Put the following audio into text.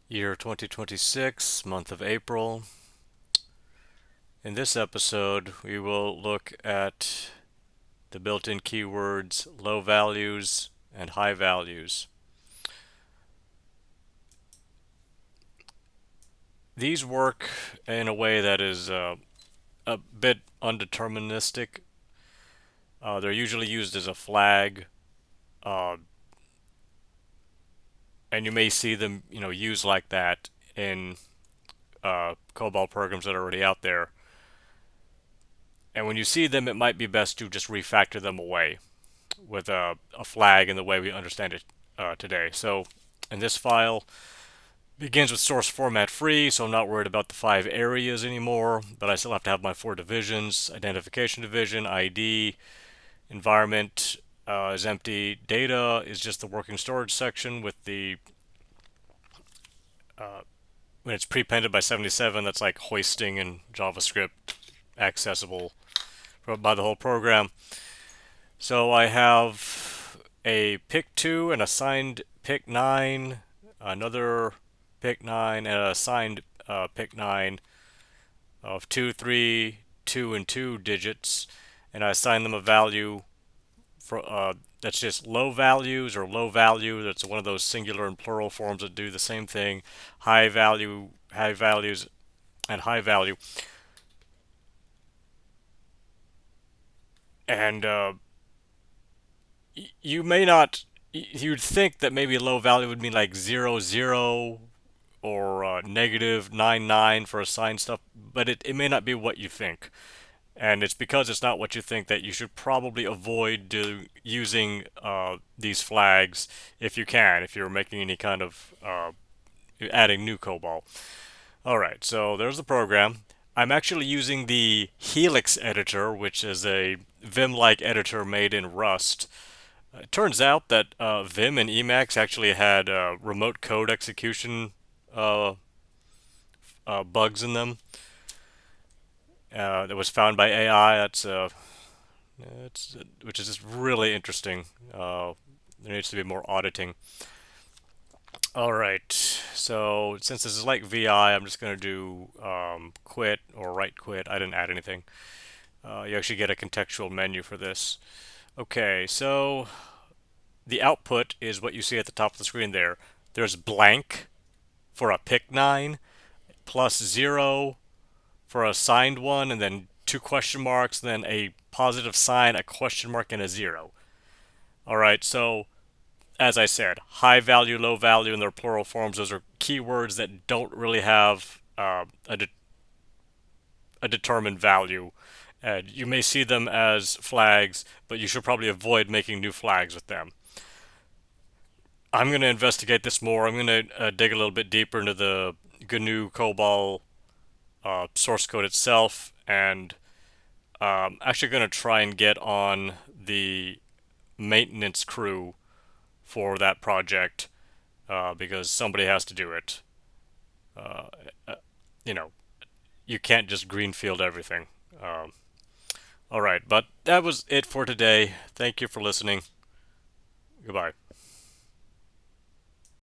Year 2026, month of April. In this episode, we will look at the built-in keywords low values and high values. These work in a way that is a bit undeterministic. They're usually used as a flag, uh, and you may see them, used like that in Cobol programs that are already out there. And when you see them, it might be best to just refactor them away with a flag in the way we understand it today. So in this file, begins with source format free, so I'm not worried about the 5 areas anymore, but I still have to have my 4 divisions: identification division, ID, environment is empty, data is just the working storage section with the when it's prepended by 77, that's like hoisting in JavaScript, accessible by the whole program. So I have a pick 2, an assigned pick 9, another pick 9, and an assigned pick 9 of 2, 3, 2, and 2 digits, and I assign them a value for that's just low values or low value. That's one of those singular and plural forms that do the same thing. High value, high values, and high value. And you may not. You'd think that maybe low value would mean like 0, 0, or -99 for assigned stuff, but it may not be what you think. And it's because it's not what you think that you should probably avoid using these flags if you can, if you're making any kind of adding new COBOL. All right, so there's the program. I'm actually using the Helix editor, which is a Vim-like editor made in Rust. It turns out that Vim and Emacs actually had remote code execution uh, bugs in them that was found by AI. Which is just really interesting. There needs to be more auditing. All right, so since this is like VI, I'm just going to do quit or right quit. I didn't add anything. You actually get a contextual menu for this. Okay, so the output is what you see at the top of the screen there. There's blank for a pick 9, plus 0 for a signed one, and then 2 question marks, then a positive sign, a question mark, and a 0. All right, so as I said, high value, low value, in their plural forms, those are keywords that don't really have a determined value. And you may see them as flags, but you should probably avoid making new flags with them. I'm going to investigate this more. I'm going to dig a little bit deeper into the GNU COBOL source code itself, and actually going to try and get on the maintenance crew for that project because somebody has to do it. Uh, uh, you know, you can't just greenfield everything. Um, all right, but that was it for today. Thank you for listening. Goodbye.